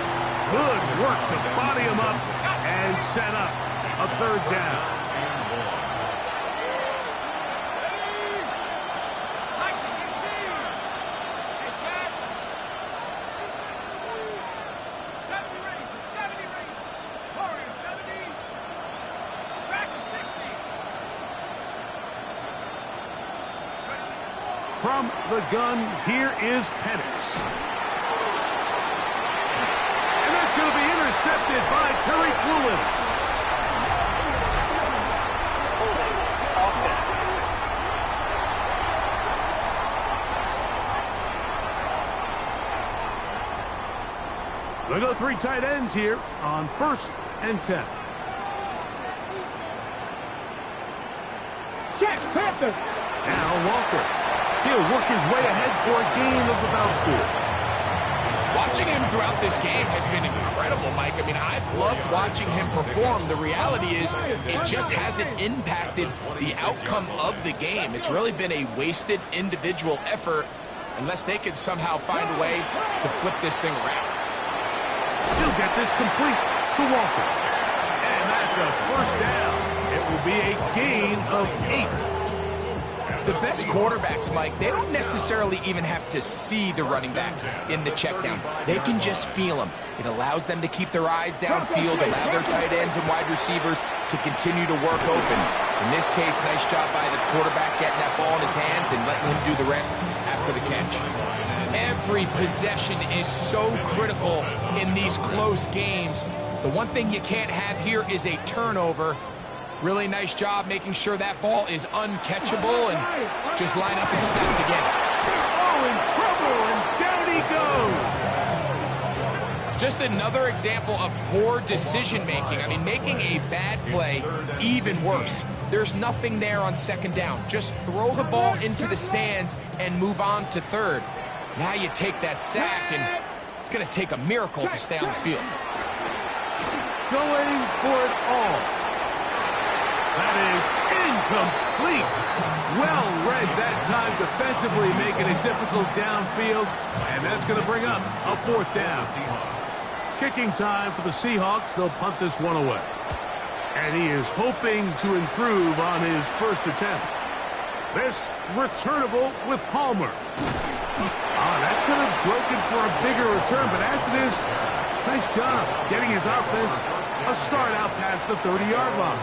Good work to body him up and set up a third down. From the gun, here is Penix. And that's going to be intercepted by Tariq Woolen. They'll go 3 tight ends here on first and 10. Check, Panther. Now Walker. He'll work his way ahead for a gain of about 4. Watching him throughout this game has been incredible, Mike. I mean, I've loved watching him perform. The reality is it just hasn't impacted the outcome of the game. It's really been a wasted individual effort unless they could somehow find a way to flip this thing around. He'll get this complete to Walker. And that's a first down. It will be a gain of 8. The best quarterbacks, Mike, they don't necessarily even have to see the running back in the check down. They can just feel him. It allows them to keep their eyes downfield, allow their tight ends and wide receivers to continue to work open. In this case, nice job by the quarterback getting that ball in his hands and letting him do the rest after the catch. Every possession is so critical in these close games. The one thing you can't have here is a turnover. Really nice job making sure that ball is uncatchable and just line up and snap it again. Oh, in trouble, and down he goes. Just another example of poor decision-making. I mean, making a bad play even worse. There's nothing there on second down. Just throw the ball into the stands and move on to third. Now you take that sack, and it's going to take a miracle to stay on the field. Going for it all. That is incomplete. Well read that time defensively, making it difficult downfield. And that's going to bring up a fourth down. Kicking time for the Seahawks. They'll punt this one away. And he is hoping to improve on his first attempt. This returnable with Palmer. That could have broken for a bigger return, but as it is, nice job getting his offense a start out past the 30-yard line.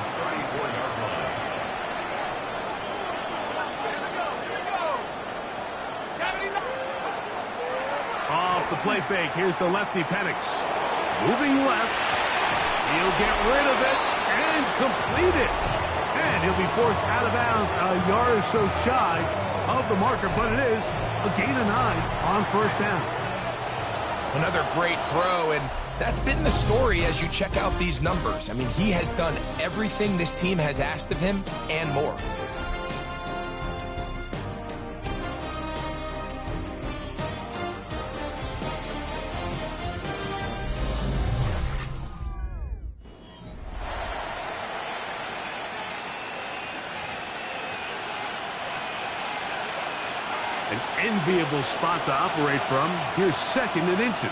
Off the play fake, here's the lefty Penix. Moving left. He'll get rid of it and complete it. And he'll be forced out of bounds a yard or so shy of the marker, but it is a gain of 9 on first down. Another great throw, and that's been the story as you check out these numbers. I mean, he has done everything this team has asked of him and more. An enviable spot to operate from. Here's second and inches.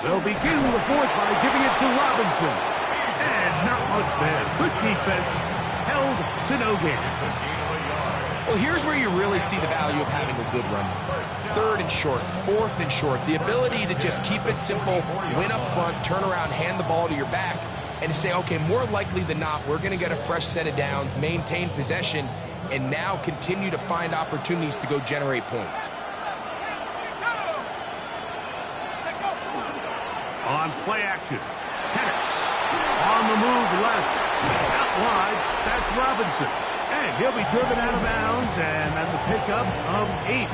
They'll begin the fourth by giving it to Robinson. And not much there. Good defense. Held to no gain. Well, here's where you really see the value of having a good run. Third and short, fourth and short. The ability to just keep it simple, win up front, turn around, hand the ball to your back, and to say, okay, more likely than not, we're going to get a fresh set of downs, maintain possession, and now continue to find opportunities to go generate points. On play action, Penix on the move left, out wide, that's Robinson. And he'll be driven out of bounds, and that's a pickup of 8.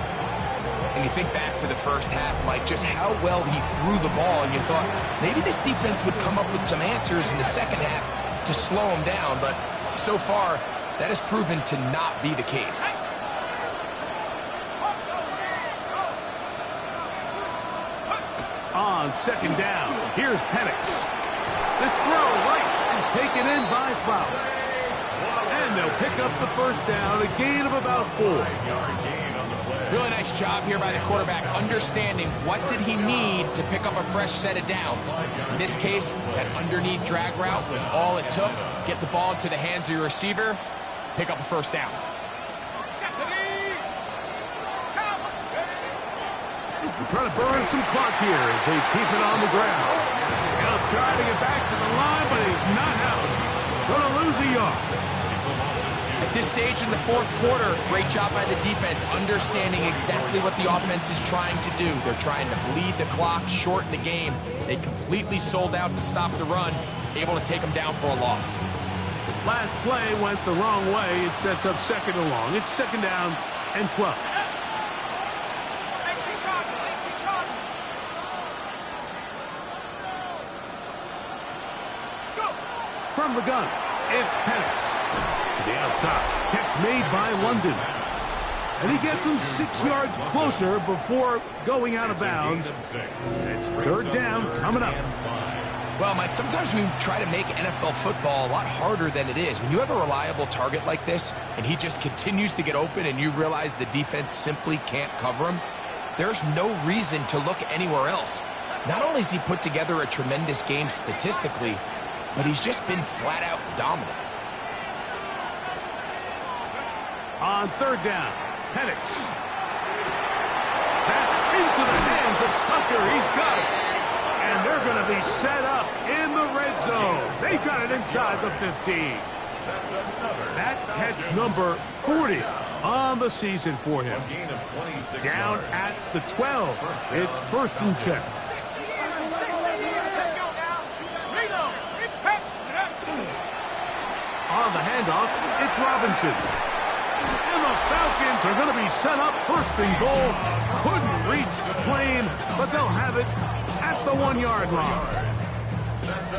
And you think back to the first half, Mike, just how well he threw the ball, and you thought maybe this defense would come up with some answers in the second half to slow him down, but so far, that has proven to not be the case. On second down, here's Penix. This throw right is taken in by Flower. And they'll pick up the first down, a gain of about 4. Really nice job here by the quarterback, understanding what did he need to pick up a fresh set of downs. In this case, that underneath drag route was all it took. Get the ball into the hands of your receiver, pick up a first down. We're trying to burn some clock here as they keep it on the ground. He'll try to get back to the line, but he's not out. Going to lose a yard. At this stage in the fourth quarter, great job by the defense, understanding exactly what the offense is trying to do. They're trying to bleed the clock, shorten the game. They completely sold out to stop the run, able to take them down for a loss. Last play went the wrong way. It sets up second and long. It's second down and 12. From the gun, it's Penix. To the outside, catch made by London. And he gets him 6 yards closer before going out of bounds. It's third down coming up. Well, Mike, sometimes we try to make NFL football a lot harder than it is. When you have a reliable target like this, and he just continues to get open, and you realize the defense simply can't cover him, there's no reason to look anywhere else. Not only has he put together a tremendous game statistically, but he's just been flat-out dominant. On third down, Penix. That's into the hands of Tucker. He's got it. And they're going to be set up in the red zone. They've got it inside the 15. That catch number 40 on the season for him. Down at the 12. It's first and 10. On the handoff, it's Robinson. And the Falcons are going to be set up first and goal. Couldn't reach the plane, but they'll have it at the 1-yard line.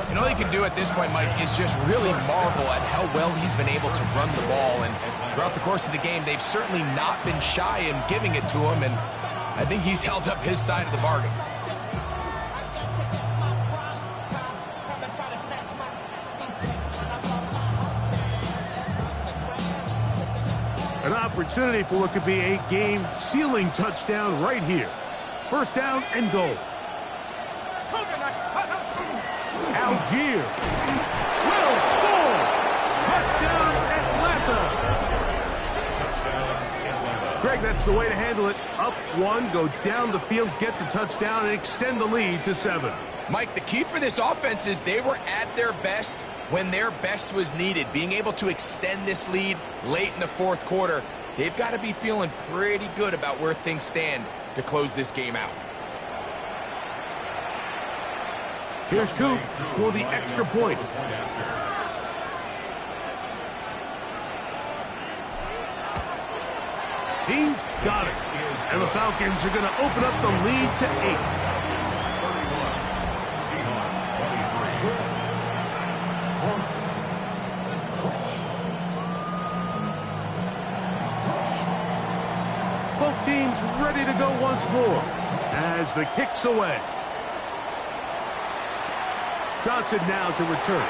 And all you can do at this point, Mike, is just really marvel at how well he's been able to run the ball. And throughout the course of the game, they've certainly not been shy in giving it to him. And I think he's held up his side of the bargain. An opportunity for what could be a game-sealing touchdown right here. First down and goal. Algier will score. Touchdown, Atlanta. Greg, that's the way to handle it. Up one, go down the field, get the touchdown, and extend the lead to 7. Mike, the key for this offense is they were at their best when their best was needed. Being able to extend this lead late in the fourth quarter, they've got to be feeling pretty good about where things stand to close this game out. Here's Coop for the extra point. He's got it. And the Falcons are going to open up the lead to 8. Seahawks 23. Both teams ready to go once more as the kick's away. Johnson now to return.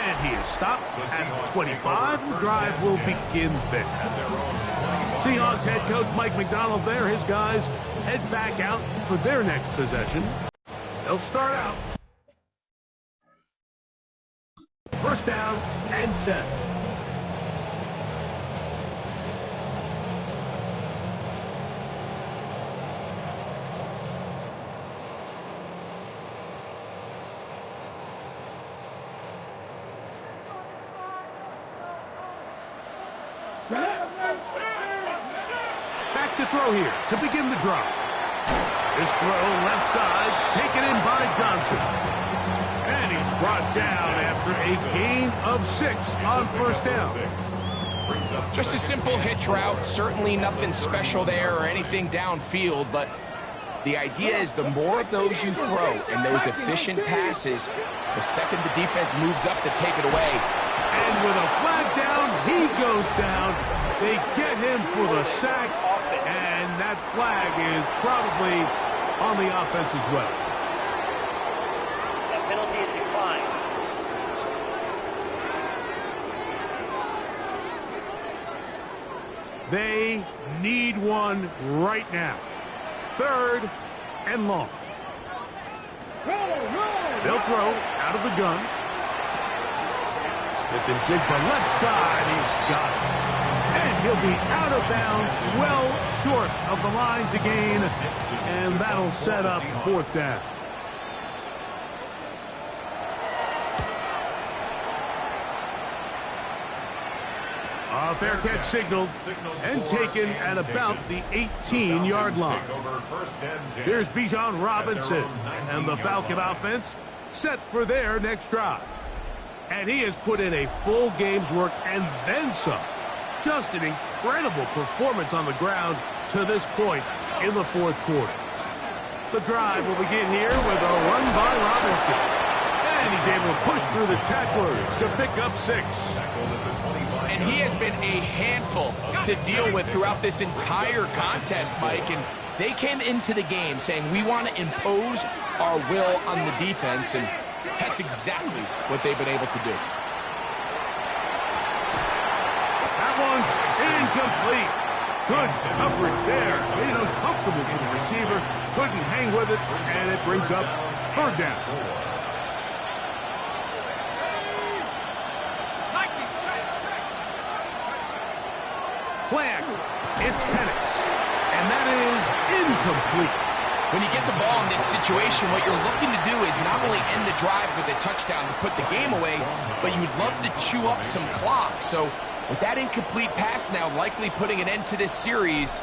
And he is stopped at 25. The drive will begin there. Seahawks head coach Mike McDonald there. His guys head back out for their next possession. They'll start out. First down and 10. Back to throw here to begin the drive. This throw left side taken in by Johnson. And he's brought down after a gain of 6 on first down. Just a simple hitch route. Certainly nothing special there or anything downfield, but the idea is the more of those you throw and those efficient passes, the second the defense moves up to take it away. And with a flag down, he goes down. They get him for the sack, and that flag is probably on the offense as well. That penalty is declined. They need one right now. 3rd and long. They'll throw out of the gun. Smith and Jigba left side. He's got it. And he'll be out of bounds, well short of the line to gain. And that'll set up 4th down. A fair catch signaled and taken at about the 18-yard line. Here's Bijan Robinson and the Falcon offense set for their next drive. And he has put in a full game's work and then some. Just an incredible performance on the ground to this point in the 4th quarter. The drive will begin here with a run by Robinson. And he's able to push through the tacklers to pick up 6. And he has been a handful to deal with throughout this entire contest, Mike. And they came into the game saying, we want to impose our will on the defense. And that's exactly what they've been able to do. That one's incomplete. Good coverage there. Made it uncomfortable for the receiver. Couldn't hang with it, and it brings up 3rd down. Play action. It's Penix. And that is incomplete. When you get the ball in this situation, what you're looking to do is not only end the drive with a touchdown to put the game away, but you'd love to chew up some clock. So with that incomplete pass now likely putting an end to this series,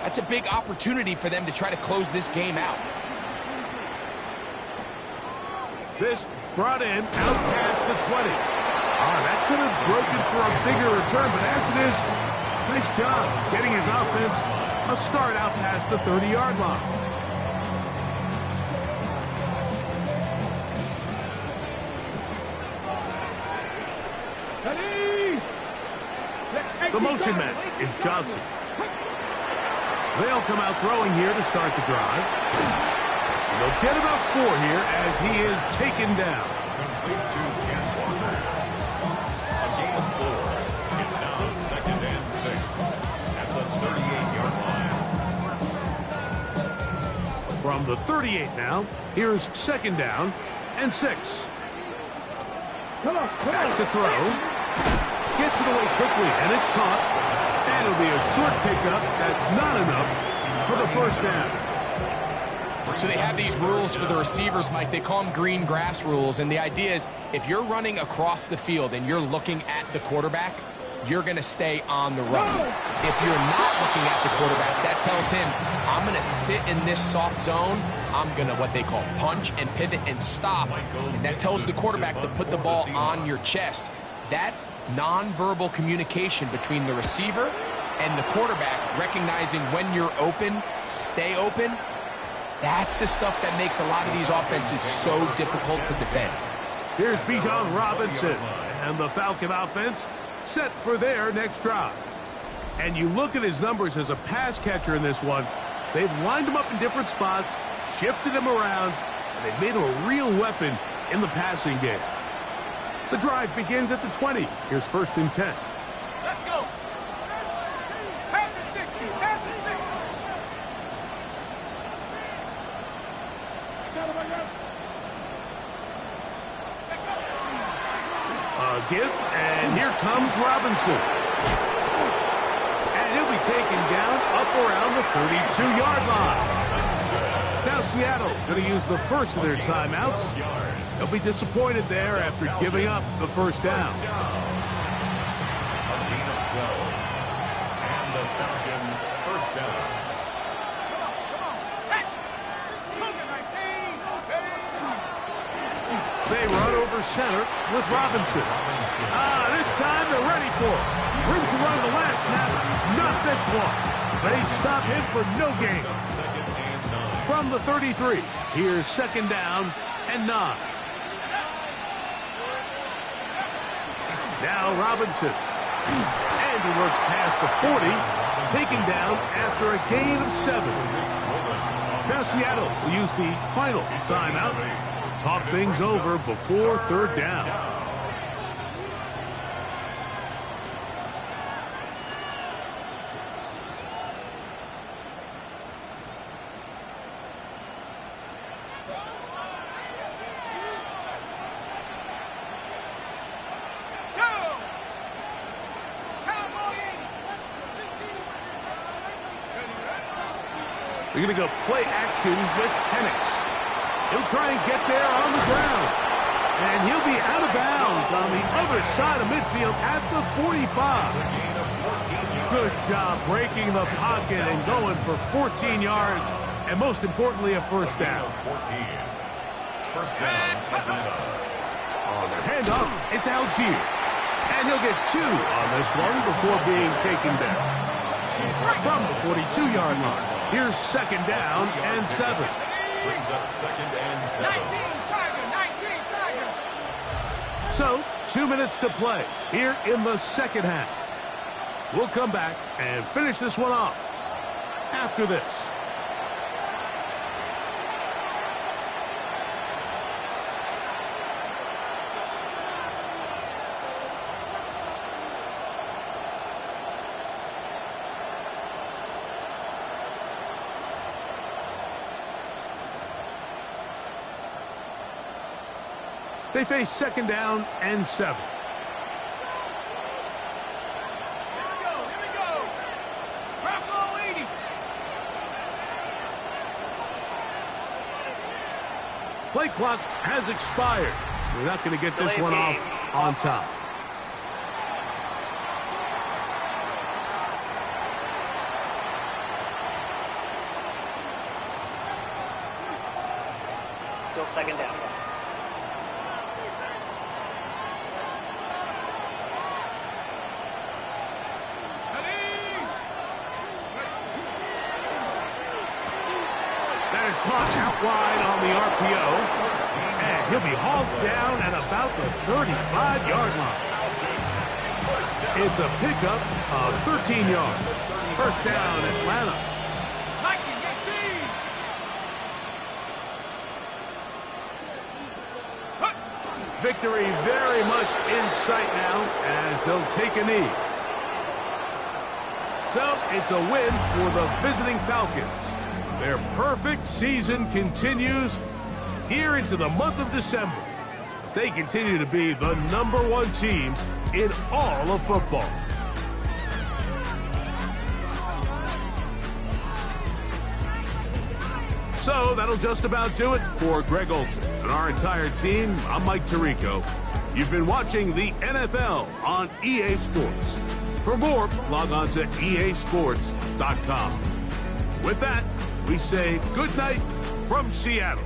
that's a big opportunity for them to try to close this game out. This brought in out past the 20. That could have broken for a bigger return, but as it is, nice job getting his offense a start out past the 30-yard line. The motion man is Johnson. They'll come out throwing here to start the drive. And they'll get about 4 here as he is taken down. Complete to Ken Walker. A gain of 4. It's now 2nd and 6 at the 38-yard line. From the 38 now, here's 2nd down and 6. Back to throw. Gets it away quickly, and it's caught. And it'll be a short pickup. That's not enough for the 1st down. So they have these rules for the receivers, Mike. They call them green grass rules. And the idea is if you're running across the field and you're looking at the quarterback, you're going to stay on the run. If you're not looking at the quarterback, that tells him, I'm going to sit in this soft zone. I'm going to what they call punch and pivot and stop. And that tells the quarterback to put the ball on your chest. That nonverbal communication between the receiver and the quarterback, recognizing when you're open, stay open. That's the stuff that makes a lot of these offenses so difficult to defend. Here's Bijan Robinson and the Falcon offense set for their next drive. And you look at his numbers as a pass catcher in this one. They've lined him up in different spots, shifted him around, and they've made him a real weapon in the passing game. The drive begins at the 20. Here's 1st and 10. Let's go. Half the 60. Half the 60. A give, and here comes Robinson. And he'll be taken down up around the 32-yard line. Now Seattle going to use the first of their timeouts. They'll be disappointed there after giving up the first down. A gain of 12. And the Falcon first down. Come on. Set. Look at 19. They run over center with Robinson. This time they're ready for it. Room to run the last snap. Not this one. They stop him for no gain. From the 33, here's 2nd down and 9. Now Robinson. And he works past the 40, taken down after a gain of 7. Now Seattle will use the final timeout. Talk things over before 3rd down. They're going to go play action with Penix. He'll try and get there on the ground. And he'll be out of bounds on the other side of midfield at the 45. Good job breaking the pocket and going for 14 yards. And most importantly, a first down. First down, Atlanta. On the handoff, it's Algier. And he'll get 2 on this one before being taken down. From the 42-yard line. Here's 2nd down and 7. Brings up 2nd and 7. 19 Tiger. So, 2 minutes to play here in the second half. We'll come back and finish this one off after this. They face 2nd down and 7. Here we go. Bravo 80. Play clock has expired. We're not going to get this one off on top. Still 2nd down. Caught out wide on the RPO, and he'll be hauled down at about the 35-yard line. It's a pickup of 13 yards. First down, Atlanta. Victory very much in sight now as they'll take a knee. So it's a win for the visiting Falcons. Their perfect season continues here into the month of December as they continue to be the #1 team in all of football. So that'll just about do it for Greg Olsen and our entire team. I'm Mike Tirico. You've been watching the NFL on EA Sports. For more, log on to easports.com. With that, we say good night from Seattle.